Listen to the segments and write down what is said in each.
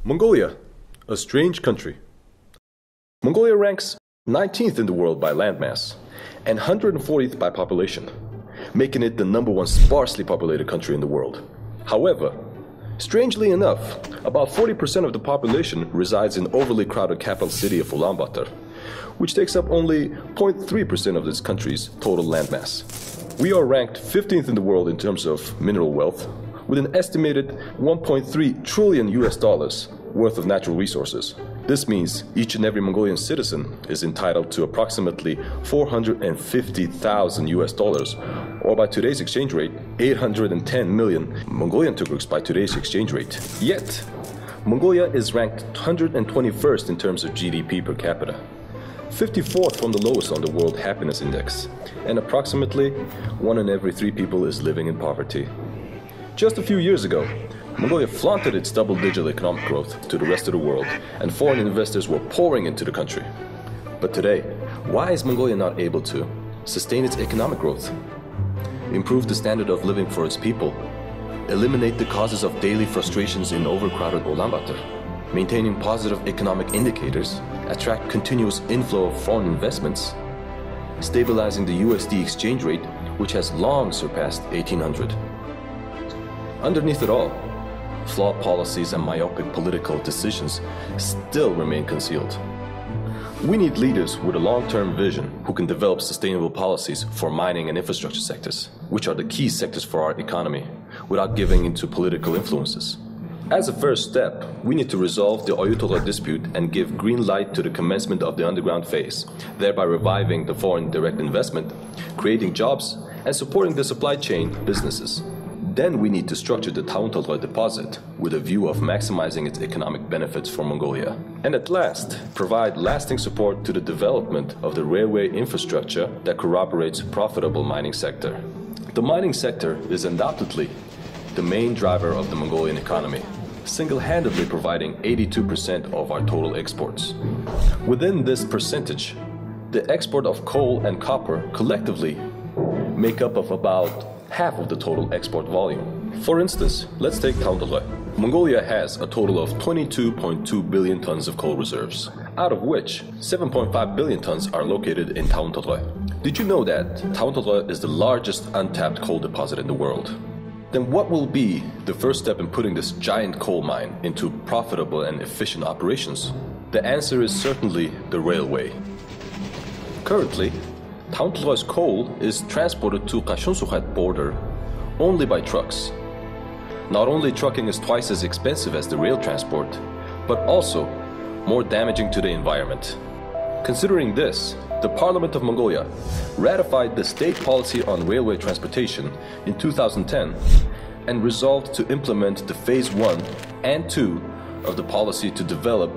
Mongolia, a strange country. Mongolia ranks 19th in the world by landmass and 140th by population, making it the #1 sparsely populated country in the world. However, strangely enough, about 40% of the population resides in overly crowded capital city of Ulaanbaatar, which takes up only 0.3% of this country's total landmass. We are ranked 15th in the world in terms of mineral wealth, with an estimated $1.3 trillion worth of natural resources. This means each and every Mongolian citizen is entitled to approximately $450,000, or by today's exchange rate, 810 million Mongolian tugrux by today's exchange rate. Yet, Mongolia is ranked 121st in terms of GDP per capita, 54th from the lowest on the World Happiness Index, and approximately 1 in every 3 people is living in poverty. Just a few years ago, Mongolia flaunted its double-digit economic growth to the rest of the world, and foreign investors were pouring into the country. But today, why is Mongolia not able to sustain its economic growth, improve the standard of living for its people, eliminate the causes of daily frustrations in overcrowded Ulaanbaatar, maintaining positive economic indicators, attract continuous inflow of foreign investments, stabilizing the USD exchange rate, which has long surpassed 1800. Underneath it all, flawed policies and myopic political decisions still remain concealed. We need leaders with a long-term vision who can develop sustainable policies for mining and infrastructure sectors, which are the key sectors for our economy, without giving into political influences. As a first step, we need to resolve the Oyutolga dispute and give green light to the commencement of the underground phase, thereby reviving the foreign direct investment, creating jobs, and supporting the supply chain businesses. Then we need to structure the Tamiraa deposit with a view of maximizing its economic benefits for Mongolia. And at last, provide lasting support to the development of the railway infrastructure that corroborates profitable mining sector. The mining sector is undoubtedly the main driver of the Mongolian economy, single-handedly providing 82% of our total exports. Within this percentage, the export of coal and copper collectively make up of about half of the total export volume. For instance, let's take Tamiraa. Mongolia has a total of 22.2 billion tons of coal reserves, out of which 7.5 billion tons are located in Tamiraa. Did you know that Tamiraa is the largest untapped coal deposit in the world? Then what will be the first step in putting this giant coal mine into profitable and efficient operations? The answer is certainly the railway. Currently, Tamiraa's coal is transported to Qashunsuqat border only by trucks. Not only trucking is twice as expensive as the rail transport, but also more damaging to the environment. Considering this, the Parliament of Mongolia ratified the state policy on railway transportation in 2010 and resolved to implement the Phase 1 and 2 of the policy to develop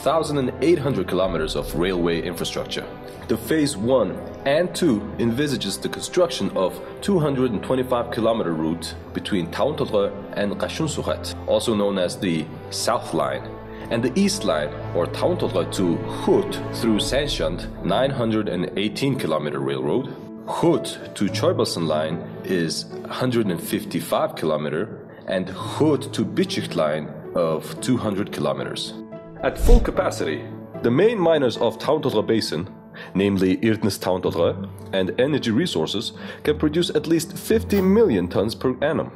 1,800 kilometers of railway infrastructure. The Phase 1 and 2 envisages the construction of 225-kilometer route between Tamiraa and Qashunsuqat, also known as the South Line, and the East Line, or Tamiraa to Khut through Sanshand, 918-kilometer railroad. Khut to Choibalsan line is 155-kilometer, and Khut to Bichicht line of 200 kilometers. At full capacity, the main miners of Tamiraa Basin, namely Irdnes Tamiraa and Energy Resources, can produce at least 50 million tons per annum.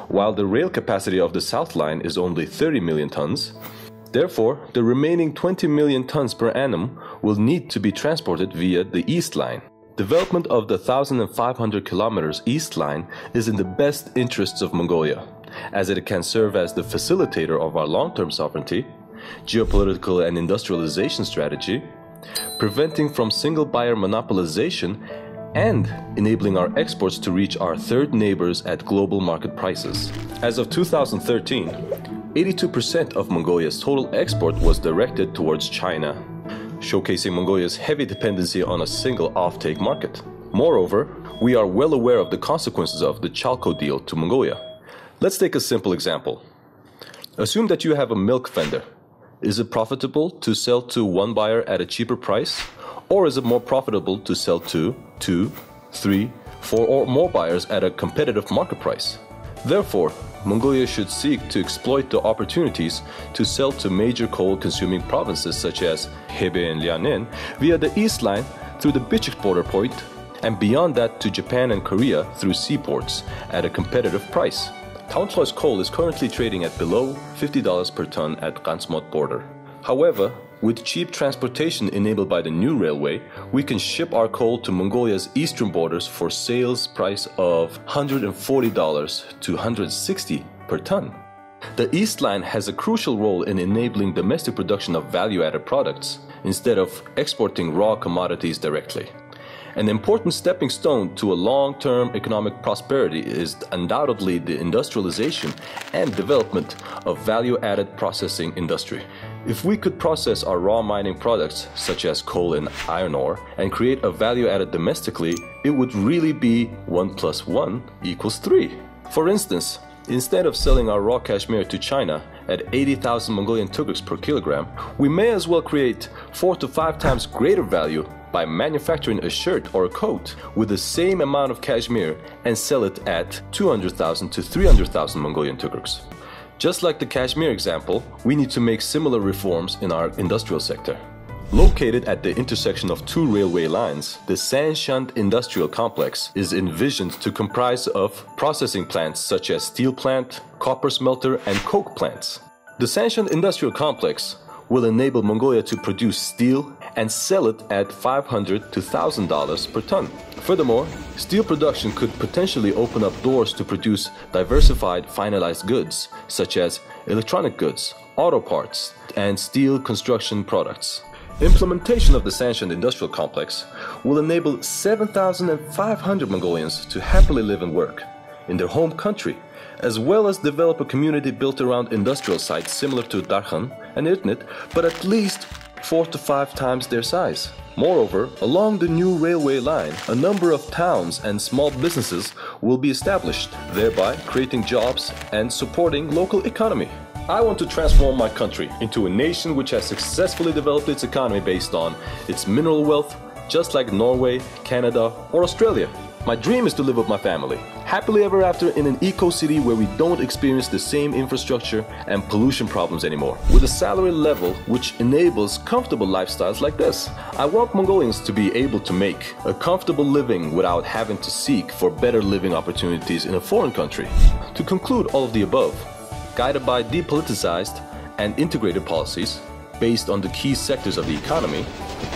While the rail capacity of the South Line is only 30 million tons, therefore the remaining 20 million tons per annum will need to be transported via the East Line. Development of the 1,500 kilometers East Line is in the best interests of Mongolia, as it can serve as the facilitator of our long-term sovereignty, geopolitical and industrialization strategy, preventing from single buyer monopolization, and enabling our exports to reach our third neighbors at global market prices. As of 2013, 82% of Mongolia's total export was directed towards China, showcasing Mongolia's heavy dependency on a single offtake market. Moreover, we are well aware of the consequences of the Chalco deal to Mongolia. Let's take a simple example. Assume that you have a milk vendor. Is it profitable to sell to one buyer at a cheaper price? Or is it more profitable to sell to 2, 3, 4 or more buyers at a competitive market price? Therefore, Mongolia should seek to exploit the opportunities to sell to major coal-consuming provinces such as Hebei and Liaoning via the east line through the Bichik border point, and beyond that to Japan and Korea through seaports at a competitive price. Tauntro's coal is currently trading at below $50 per ton at Gansmot border. However, with cheap transportation enabled by the new railway, we can ship our coal to Mongolia's eastern borders for sales price of $140 to $160 per ton. The East Line has a crucial role in enabling domestic production of value-added products instead of exporting raw commodities directly. An important stepping stone to a long-term economic prosperity is undoubtedly the industrialization and development of value-added processing industry. If we could process our raw mining products, such as coal and iron ore, and create a value added domestically, it would really be 1 + 1 = 3. For instance, instead of selling our raw cashmere to China at 80,000 Mongolian tugrix per kilogram, we may as well create 4 to 5 times greater value by manufacturing a shirt or a coat with the same amount of cashmere and sell it at 200,000 to 300,000 Mongolian tugrix. Just like the cashmere example, we need to make similar reforms in our industrial sector. Located at the intersection of 2 railway lines, the Sanshand Industrial Complex is envisioned to comprise of processing plants such as steel plant, copper smelter, and coke plants. The Sanshand Industrial Complex will enable Mongolia to produce steel and sell it at $500 to $1,000 per ton. Furthermore, steel production could potentially open up doors to produce diversified finalized goods such as electronic goods, auto parts, and steel construction products. Implementation of the Sanshand Industrial Complex will enable 7,500 Mongolians to happily live and work in their home country, as well as develop a community built around industrial sites similar to Darkhan and Irtnit, but at least 4 to 5 times their size. Moreover, along the new railway line, a number of towns and small businesses will be established, thereby creating jobs and supporting local economy. I want to transform my country into a nation which has successfully developed its economy based on its mineral wealth, just like Norway, Canada, or Australia. My dream is to live with my family, happily ever after in an eco-city where we don't experience the same infrastructure and pollution problems anymore, with a salary level which enables comfortable lifestyles like this. I want Mongolians to be able to make a comfortable living without having to seek for better living opportunities in a foreign country. To conclude all of the above, guided by depoliticized and integrated policies based on the key sectors of the economy,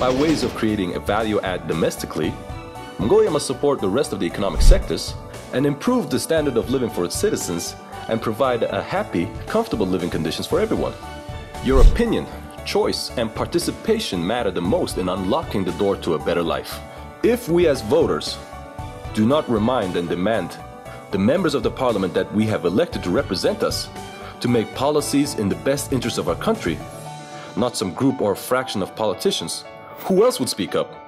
by ways of creating a value add domestically, Mongolia must support the rest of the economic sectors and improve the standard of living for its citizens and provide a happy, comfortable living conditions for everyone. Your opinion, choice, and participation matter the most in unlocking the door to a better life. If we as voters do not remind and demand the members of the parliament that we have elected to represent us to make policies in the best interest of our country, not some group or fraction of politicians, who else would speak up?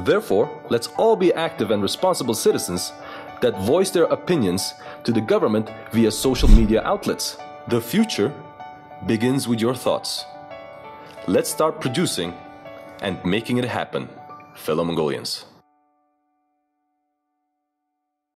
Therefore, let's all be active and responsible citizens that voice their opinions to the government via social media outlets. The future begins with your thoughts. Let's start producing and making it happen, fellow Mongolians.